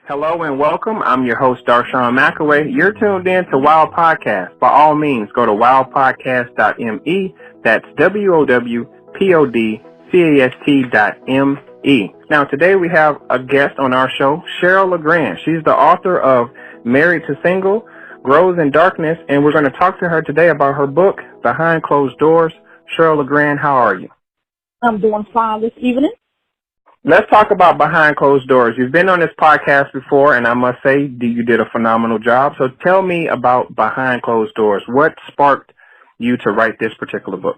Hello and welcome. I'm your host, Darshawn McAway. You're tuned in to WowPodcast. By all means, go to wowpodcast.me. That's WOWPODCAST.ME. Now, today we have a guest on our show, Cheryl LeGrand. She's the author of Married to Single, Grows in Darkness, and we're going to talk to her today about her book, Behind Closed Doors. Cheryl LeGrand, how are you? I'm doing fine this evening. Let's talk about Behind Closed Doors. You've been on this podcast before, and I must say you did a phenomenal job. So tell me about Behind Closed Doors. What sparked you to write this particular book?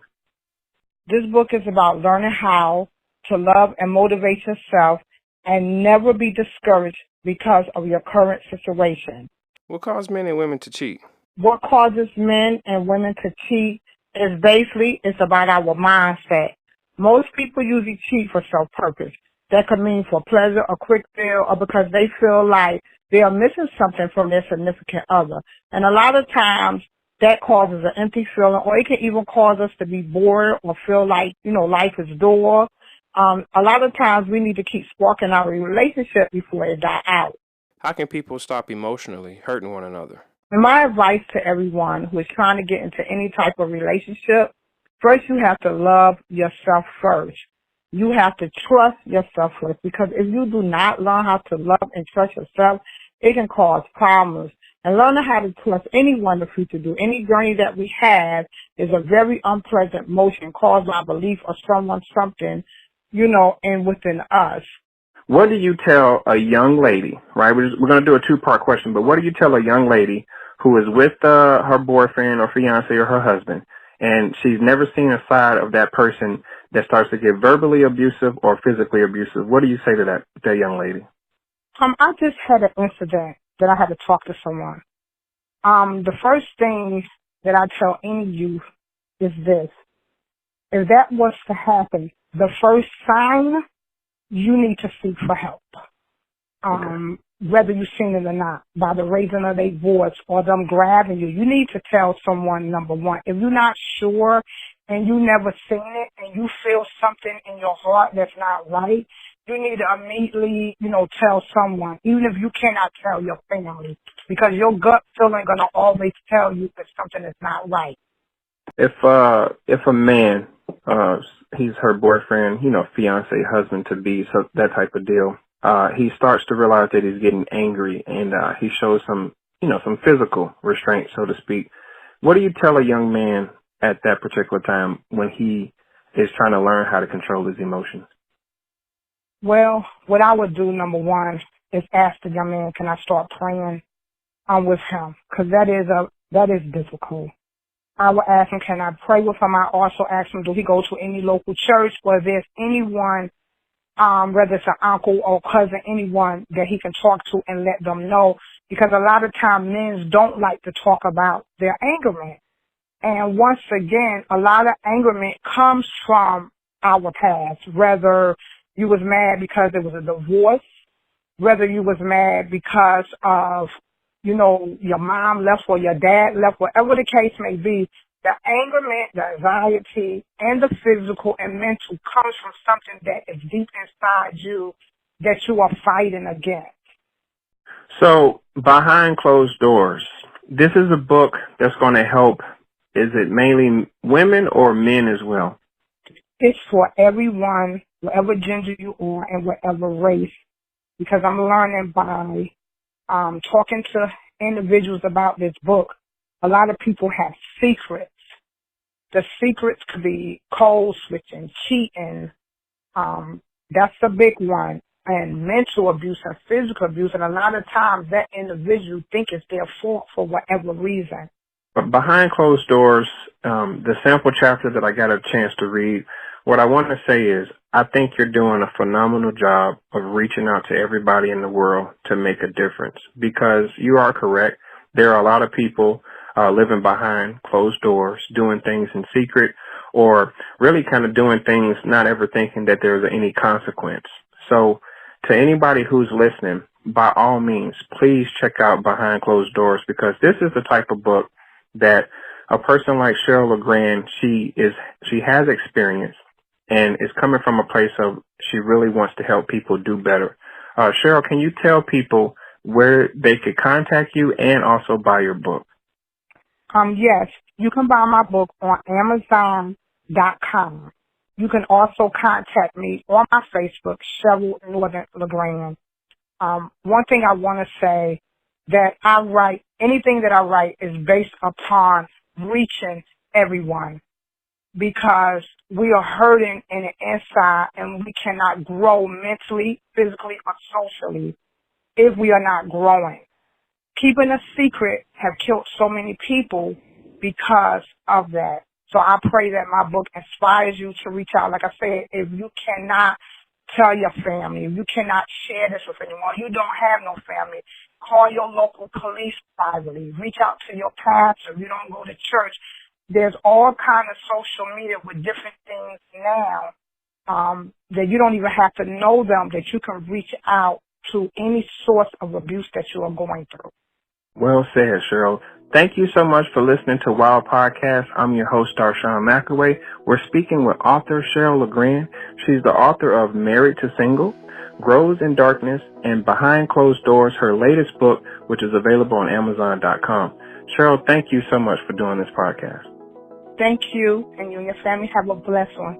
This book is about learning how to love and motivate yourself and never be discouraged because of your current situation. What causes men and women to cheat? What causes men and women to cheat is basically it's about our mindset. Most people usually cheat for self-purpose. That could mean for pleasure, a quick thrill, or because they feel like they are missing something from their significant other. And a lot of times that causes an empty feeling, or it can even cause us to be bored or feel like, life is dull. A lot of times we need to keep sparking our relationship before it die out. How can people stop emotionally hurting one another? And my advice to everyone who is trying to get into any type of relationship, first you have to love yourself first. You have to trust yourself first, because if you do not learn how to love and trust yourself, it can cause problems. And learning how to trust anyone in the future, do any journey that we have, is a very unpleasant motion caused by belief of someone, something, and within us. What do you tell a young lady, right? We're going to do a two-part question, but what do you tell a young lady who is with her boyfriend or fiance or her husband, and she's never seen a side of that person that starts to get verbally abusive or physically abusive? What do you say to that young lady? I just had an incident that I had to talk to someone. The first thing that I tell any youth is this. If that was to happen, the first sign, you need to seek for help. Okay. Whether you've seen it or not, by the raising of their voice or them grabbing you, you need to tell someone, number one. If you're not sure and you never seen it and you feel something in your heart that's not right, you need to immediately, tell someone, even if you cannot tell your family, because your gut feeling gonna always tell you that something is not right. If a man, he's her boyfriend, fiance, husband to be, so that type of deal, he starts to realize that he's getting angry, and he shows some physical restraint, so to speak. What do you tell a young man at that particular time when he is trying to learn how to control his emotions? Well, what I would do, number one, is ask the young man, can I start praying with him? Because that is difficult. I would ask him, can I pray with him? I also ask him, do he go to any local church, or if there's anyone, whether it's an uncle or cousin, anyone that he can talk to and let them know, because a lot of times men don't like to talk about their angerment. And once again, a lot of angerment comes from our past, whether you was mad because there was a divorce, whether you was mad because of, your mom left or your dad left, whatever the case may be, the angerment, the anxiety, and the physical and mental comes from something that is deep inside you that you are fighting against. So, Behind Closed Doors, this is a book that's going to help. Is it mainly women or men as well? It's for everyone, whatever gender you are and whatever race, because I'm learning by talking to individuals about this book. A lot of people have secrets. The secrets could be code switching, cheating. That's a big one. And mental abuse and physical abuse. And a lot of times that individual think it's their fault for whatever reason. But Behind Closed Doors, the sample chapter that I got a chance to read, what I want to say is I think you're doing a phenomenal job of reaching out to everybody in the world to make a difference, because you are correct. There are a lot of people living behind closed doors, doing things in secret, or really kind of doing things not ever thinking that there's any consequence. So to anybody who's listening, by all means, please check out Behind Closed Doors, because this is the type of book that a person like Cheryl LeGrand, she has experience and is coming from a place of she really wants to help people do better. Cheryl, can you tell people where they could contact you and also buy your book? Yes, you can buy my book on Amazon.com. You can also contact me on my Facebook, Cheryl LeGrand. One thing I want to say that anything that I write is based upon reaching everyone, because we are hurting in the inside and we cannot grow mentally, physically, or socially if we are not growing. Keeping a secret have killed so many people because of that. So I pray that my book inspires you to reach out. Like I said, if you cannot tell your family, if you cannot share this with anyone, you don't have no family, call your local police privately. Reach out to your pastor if you don't go to church. There's all kind of social media with different things now that you don't even have to know them, that you can reach out to any source of abuse that you are going through. Well said, Cheryl. Thank you so much for listening to WowPodcast. I'm your host, Darshawn McAway. We're speaking with author Cheryl LeGrand. She's the author of Married to Single, Grows in Darkness, and Behind Closed Doors, her latest book, which is available on Amazon.com. Cheryl, thank you so much for doing this podcast. Thank you, and you and your family have a blessed one.